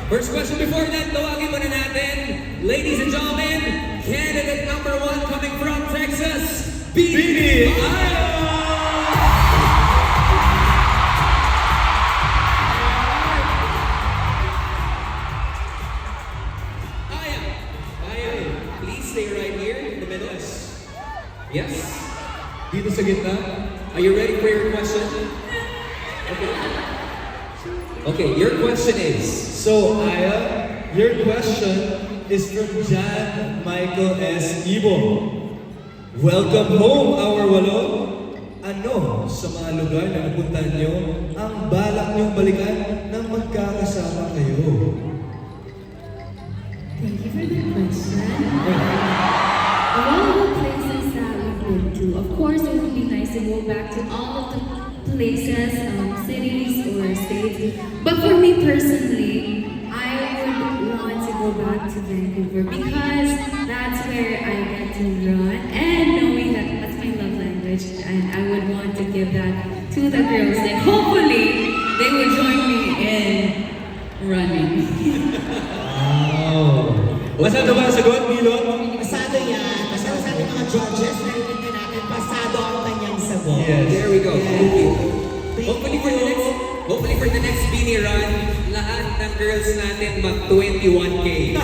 First question before that, tawagin muna natin. Ladies and gentlemen, candidate number 1 coming from Texas, Bini Aya! Please stay right here in the middle. Yes? Dito sa gitna. Are you ready for your question? Okay, your question is... So, Aya, your question is from Jan Michael S. Ibo. Welcome home, our walo. Ano sa mga lugar na napuntahan nyo ang balak nyong balikan nang magkakasama kayo? Thank you for the question. Of all the places that we've been to, of course it would be nice to go back to all of the places, cities or states. But for me personally, I would want to go back to Vancouver because that's where I get to run and knowing that that's my love language, and I would want to give that to the girls and hopefully they would join me in running. Masado ba ang sagot, Milo? Pasado yan. Pasado sa ating mga judges, narinig na natin, pasado ang kanyang sagot. Yes. There we go. Thank you. Thank Hopefully you. for the next Bini Run, lahat ng girls natin mag 21K.